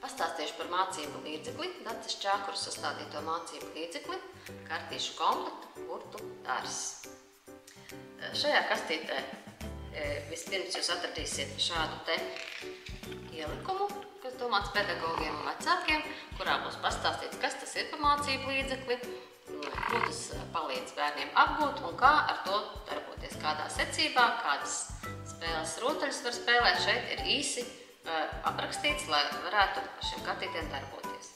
Pastāstīšu par mācību līdzekli, Daces Čākuras sastādīto mācību līdzekli, kartīšu komplektu burtu dārzs. Šajā kastītē vispirms jūs atradīsiet šādu te ielikumu, kas domāts pedagogiem un vecākiem, kurā būs pastāstīts, kas tas ir par mācību līdzekli, ko tas palīdz bērniem apgūt un kā ar to darboties, kādā secībā, kādas spēles rotaļas var spēlēt. Šeit ir īsi aprakstīts, lai varētu ar šiem kartītēm darboties.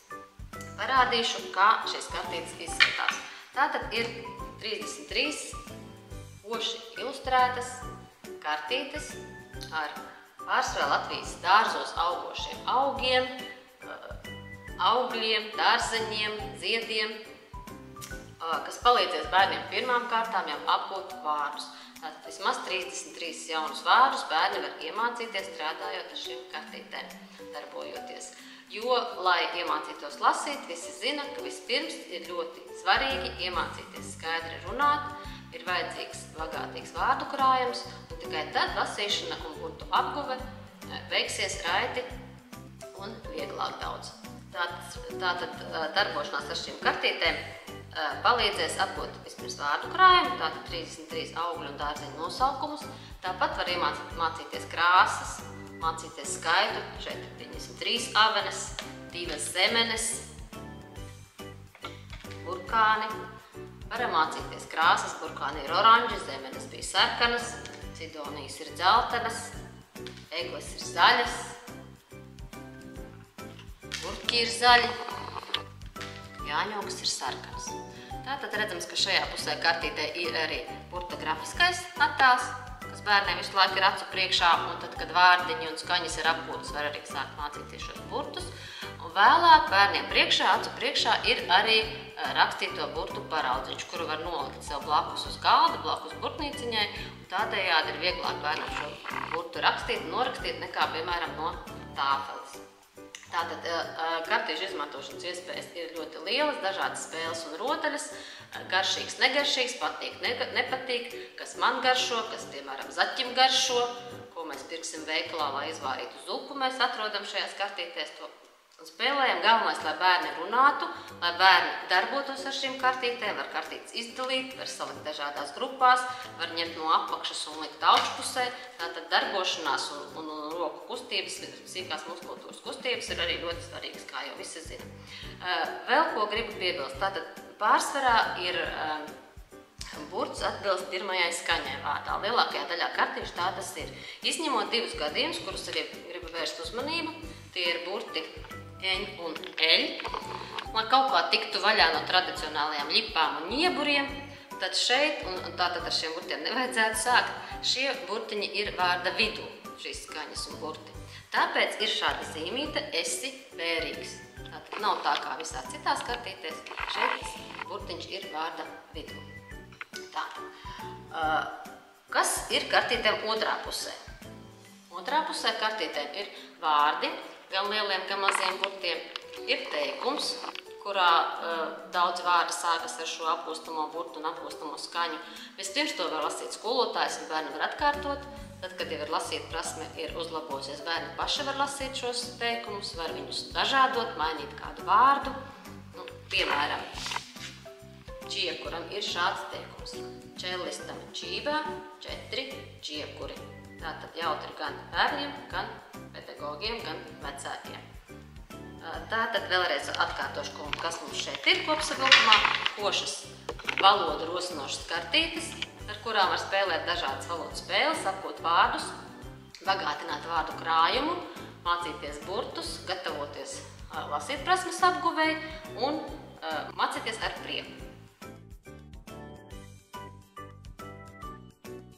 Parādīšu, kā šīs kartītes izskatās. Tātad ir 33 koši ilustrētas kartītes ar pārsvarā Latvijas dārzos augošiem augiem, augļiem, dārzeņiem, ziediem, kas palīdzēs bērniem pirmām kārtām jau apgūt vārdus. Tātad vismaz 33 jaunus vārdus bērni var iemācīties strādājot ar šiem kartītēm, darbojoties. Jo, lai iemācītos lasīt, visi zina, ka vispirms ir ļoti svarīgi iemācīties skaidri runāt, ir vajadzīgs bagātīgs vārdu krājums, un tikai tad lasīšana un burtu apguve veiksies raiti un vieglāk daudz. Tātad darbošanās ar šīm kartītēm palīdzēs apgūt vispirms vārdu krājumu, tātad 33 augļu un dārzeņu nosaukumus. Tāpat var iemācīties krāsas, mācīties skaitu. Šeit ir 93 avenes, 2 zemenes, burkāni. Varam mācīties krāsas, burkāni ir oranži, zemenes bija sarkanas, cidonijas ir dzeltenas, egles ir zaļas, burķi ir zaļi, jāņogas ir sarkanas. Tātad redzams, ka šajā pusē kartītē ir arī burta grafiskais attēls, kas bērniem visu laiku ir acu priekšā, un tad, kad vārdiņi un skaņas ir apgūtas, var arī sākt mācīties šos burtus. Un vēlāk bērniem priekšā, acu priekšā ir arī rakstīto burtu paraudziņš, kuru var nolikt sev blakus uz galda, blakus burtnīciņai, un tādējādi ir vieglāk bērnam šo burtu rakstīt un norakstīt nekā, piemēram, no tāfeles. Tātad kartīšu izmantošanas iespējas ir ļoti lielas, dažādas spēles un rotaļas, garšīgs, negaršīgs, patīk, nepatīk, kas man garšo, kas, piemēram, zaķim garšo, ko mēs pirksim veikalā, lai izvārītu zupu, mēs atrodam šajās kartītēs to un spēlējam. Galvenais, lai bērni runātu, lai bērni darbotos ar šīm kartītēm, var kartītes izdalīt, var salikt dažādās grupās, var ņemt no apakšas un likt augšpusē. Tātad darbošanās un roku kustības, sīkās muskultūras kustības ir arī ļoti svarīgas, kā jau visi zina. Vēl ko gribu piebilst, tātad pārsvarā ir burts atbilst pirmajai skaņai vārdā. Lielākajā daļā kartīšu tā tas ir. Izņemot 2 gadījumus, kurus arī gribu vērst uzmanību, tie ir burti eņ un eļ. Lai kaut kā tiktu vaļā no tradicionālajām ļipām un ņieburiem, tad šeit, un tātad ar šiem burtiem nevajadzētu sākt, šie burtiņi ir vārda vidū, šīs skaņas un burti. Tāpēc ir šāda zīmīte esi vērīgs. Tātad nav tā kā visās citās kartītēs, šeit burtiņš ir vārda vidū. Tātad, kas ir kartītēm otrā pusē? Otrā pusē kartītēm ir vārdi, gan lieliem, gan maziem burtiem. Ir teikums, kurā daudz vārdi sākas ar šo apkūstamo burtu un apkūstamo skaņu. Vispirms to var lasīt skolotājs un bērni var atkārtot. Tad, kad jau ir lasīt prasme, ir uzlabojusies, bērni paši var lasīt šos teikumus, var viņus dažādot, mainīt kādu vārdu. Piemēram, čiekuram ir šāds teikums. Čellistam čībā 4 čiekuri. Tātad jautri gan bērniem, gan pedagogiem, gan vecākiem. Tātad vēlreiz atkārtošu, kas mums šeit ir kopsavilkumā. Košas valodu rosinošas kartītes, ar kurām var spēlēt dažādas valodas spēles, apgūt vārdus, bagātināt vārdu krājumu, mācīties burtus, gatavoties lasīt prasmes apguvēji un mācīties ar prieku.